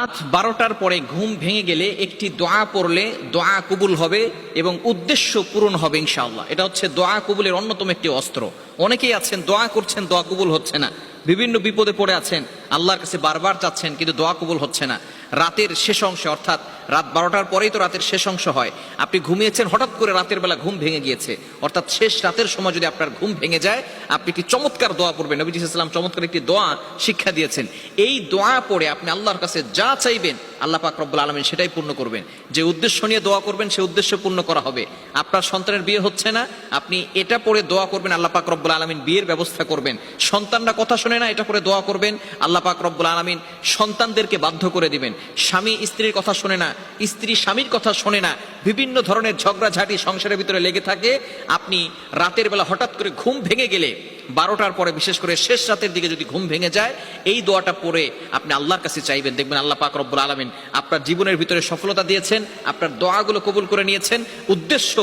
রাত 12টার পরে ঘুম ভেঙে গেলে একটি দোয়া পড়লে দোয়া কবুল হবে এবং উদ্দেশ্য পূরণ হবে ইনশাআল্লাহ। এটা হচ্ছে দোয়া কবুলের অন্যতম একটি অস্ত্র। অনেকেই আছেন দোয়া করছেন, দোয়া কবুল হচ্ছে না, বিভিন্ন বিপদে পড়ে আছেন, আল্লাহর কাছে বারবার চাচ্ছেন কিন্তু দোয়া কবুল হচ্ছে না। রাতের শেষ অংশে, অর্থাৎ রাত 12টার পরেই তো রাতের শেষ অংশ হয়, আপনি ঘুমিয়েছেন, হঠাৎ করে রাতের বেলা ঘুম ভেঙে গিয়েছে, অর্থাৎ শেষ রাতের সময় যদি আপনার ঘুম ভেঙে যায়, আপনি একটি চমৎকার দোয়া পড়বেন। নবী সাল্লাল্লাহু আলাইহি ওয়াসাল্লাম চমৎকার একটি দোয়া শিক্ষা দিয়েছেন। এই দোয়া পড়ে আপনি আল্লাহর কাছে যা চাইবেন আল্লাহ পাক রব্বুল আলামিন সেটাই পূর্ণ করবেন। যে উদ্দেশ্য নিয়ে দোয়া করবেন সে উদ্দেশ্য পূর্ণ করা হবে। আপনার সন্তানের বিয়ে হচ্ছে না, আপনি এটা পড়ে দোয়া করবেন, আল্লাহ পাক রব্বুল আলামিন বিয়ের ব্যবস্থা করবেন। সন্তানরা কথা শোনে না, এটা করে দোয়া করবেন, আল্লাহ পাক রব্বুল আলামিন সন্তানদেরকে বাধ্য করে দিবেন। স্বামী স্ত্রীর কথা শোনে না, স্ত্রী স্বামীর কথা শোনে না, বিভিন্ন ধরনের ঝগড়াঝাটি সংসারের ভিতরে লেগে থাকে, আপনি রাতের বেলা হঠাৎ করে ঘুম ভেঙে গেলে 12টার পরে, বিশেষ করে শেষ রাতের দিকে যদি ঘুম ভেঙে যায়, এই দোয়াটা পড়ে আপনি আল্লাহর কাছে চাইবেন, দেখবেন আল্লাহ পাক রব্বুল আলামিন আপনার জীবনের ভিতরে সফলতা দিয়েছেন, আপনার দোয়াগুলো কবুল করে নিয়েছেন, উদ্দেশ্য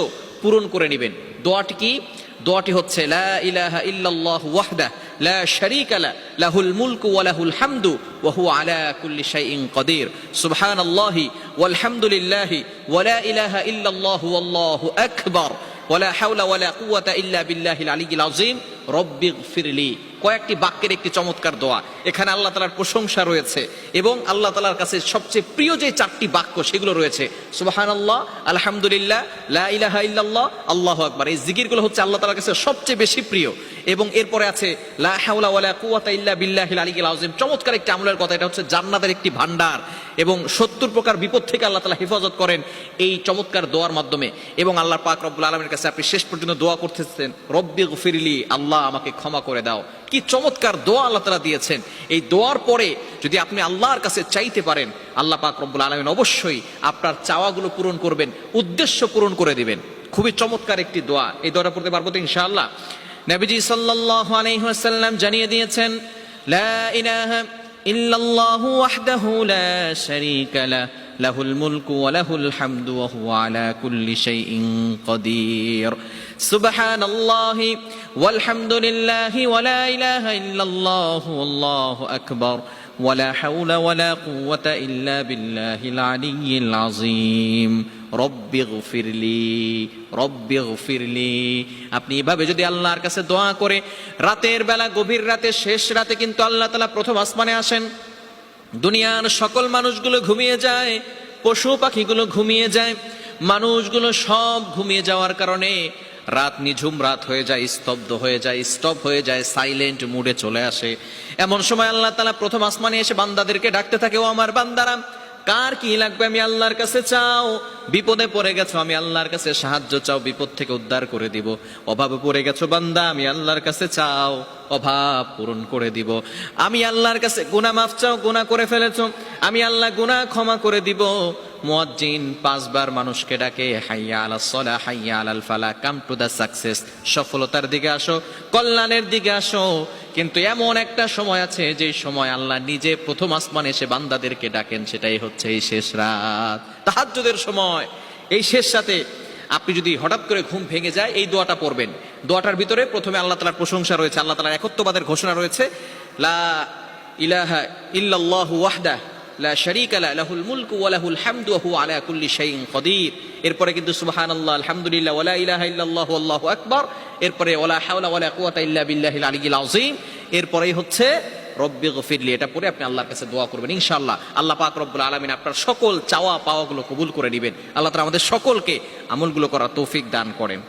পূরণ করে নেবেন। দোয়াটি কি? দোয়াটি হচ্ছে লা ইলাহা ইল্লাল্লাহু ওয়াহদাহু লা শারীকা লাহু লাহুল মুলকু ওয়া লাহুল হামদু ওয়া হুয়া আলা কুল্লি শাইইন কাদির সুবহানাল্লাহি ওয়াল হামদুলিল্লাহি ওয়া লা ইলাহা ইল্লাল্লাহু ওয়াল্লাহু আকবার ওয়া লা হাওলা ওয়া লা কুওয়াতা ইল্লা বিল্লাহিল আলিয়্যিল আযীম রব্বিগফিরলি। কয়েকটি বাক্যের একটি চমৎকার দোয়া। এখানে আল্লাহ তাআলার প্রশংসা রয়েছে এবং আল্লাহ তাআলার কাছে সবচেয়ে প্রিয় যে 4টি বাক্য সেগুলো রয়েছে সুবহানাল্লাহ, আলহামদুলিল্লাহ, লা ইলাহা ইল্লাল্লাহ, আল্লাহু আকবার। এই জিকিরগুলো হচ্ছে আল্লাহ তাআলার কাছে সবচেয়ে বেশি প্রিয়। এবং এরপরে আছে লা হাওলা ওয়া লা কুওয়াতা ইল্লা বিল্লাহিল আলিয়্যিল আযীম। চমৎকার একটি আমলের কথা, এটা হচ্ছে জান্নাতের একটি ভান্ডার এবং 70 প্রকার বিপদ থেকে আল্লাহ তাআলা হেফাজত করেন এই চমৎকার দোয়ার মাধ্যমে। এবং আল্লাহ পাক রব্বুল আলামিনের কাছে আপনি শেষ পর্যন্ত দোয়া করতেছেন, রব্বিগফিরলি, আল্লাহ আমাকে ক্ষমা করে দাও। কি চমৎকার দোয়া আল্লাহ তাআলা দিয়েছেন। এই দোয়ার পরে যদি আপনি আল্লাহর কাছে চাইতে পারেন, আল্লাহ পাক রব্বুল আলামিন অবশ্যই আপনার চাওয়াগুলো পূরণ করবেন, উদ্দেশ্য পূরণ করে দিবেন। খুবই চমৎকার একটি দোয়া। এই দোয়াটা পড়তে পারবো তো ইনশাআল্লাহ? নবীজি সাল্লাল্লাহু আলাইহি ওয়াসাল্লাম জানিয়ে দিয়েছেন, লা ইলাহা ইল্লাল্লাহু ওয়াহদাহু লা শারীকা লাহু লাহুল মুলকু ওয়া লাহুল হামদু ওয়া হুয়া আলা কুল্লি শাইইন কাদির সুবহানাল্লাহি ওয়াল হামদুলিল্লাহি ওয়া লা ইলাহা ইল্লাল্লাহু আল্লাহু আকবার ওয়া লা হাওলা ওয়া লা কুওয়াতা ইল্লা বিল্লাহিল আলিয়্যিল আযীম রব্বিগফিরলি রব্বিগফিরলি। আপনি এভাবে যদি আল্লাহর কাছে দোয়া করে রাতের বেলা, গভীর রাতে, শেষ রাতে কিন্তু আল্লাহ তাআলা প্রথম আসমানে আসেন। দুনিয়ার সকল মানুষগুলো ঘুমিয়ে যায়, পশু পাখিগুলো ঘুমিয়ে যায়, মানুষগুলো সব ঘুমিয়ে যাওয়ার কারণে রাত নিঝুম রাত হয়ে যায়, স্তব্ধ হয়ে যায়, স্টপ হয়ে যায়, সাইলেন্ট মুডে চলে আসে। এমন সময় আল্লাহ তাআলা প্রথম আসমানে এসে বান্দাদেরকে ডাকতে থাকে, ও আমার বান্দারা, কার কি লাগবে আমি আল্লাহর কাছে চাও। বিপদে পড়ে গেছো, আমি আল্লাহর কাছে সাহায্য চাও, বিপদ থেকে উদ্ধার করে দিব। অভাবে পড়ে গেছো বান্দা, আমি আল্লাহর কাছে চাও, অভাব পূরণ করে দিব। আমি আল্লাহর কাছে গুনাহ মাফ চাও, গুনাহ করে ফেলেছো, আমি আল্লাহ গুনাহ ক্ষমা করে দিব। মুয়াজ্জিন 5 বার মানুষকে ডাকে, হাইয়া আলাস সালাহ হাইয়া আলাল ফালাহ, কাম টু দা সাকসেস, সফলতার দিকে আসো, কল্যাণের দিকে আসো। কিন্তু এমন একটা সময় আছে যে সময় আল্লাহ নিজে প্রথম আসমানে এসে বান্দাদেরকে ডাকেন, সেটাই হচ্ছে এই শেষ রাত, তাহাজ্জুদের সময়। এই শেষ রাতে আপনি যদি হঠাৎ করে ঘুম ভেঙে যায়, এই দোয়াটা পড়বেন। দোয়াটার ভিতরে প্রথমে আল্লাহ তাআলার প্রশংসা রয়েছে, আল্লাহ তাআলার একত্ববাদের ঘোষণা রয়েছে, লা ইলাহা ইল্লাল্লাহু ওয়াহদাহু লা শারীকা লাহু লাহুল মুলকু ওয়া লাহুল হামদু ওয়া হুয়া আলা কুল্লি শাইইন কাদির। এরপরে কিন্তু সুবহানাল্লাহ, আলহামদুলিল্লাহ, ওয়া লা ইলাহা ইল্লাল্লাহু আল্লাহু আকবার। এরপরে ওয়া লা হাওলা ওয়া লা কুওয়াতা ইল্লা বিল্লাহিল আলিয়্যিল আযীম। এরপরেই হচ্ছে রব্বিগফিরলি। এটা পড়ে আপনি আল্লাহর কাছে দোয়া করবেন, ইনশাআল্লাহ আল্লাহ পাক রব্বুল আলামিন আপনার সকল চাওয়া পাওয়াগুলো কবুল করে নেবেন। আল্লাহ তাআলা আমাদের সকলকে আমলগুলো করার তৌফিক দান করেন।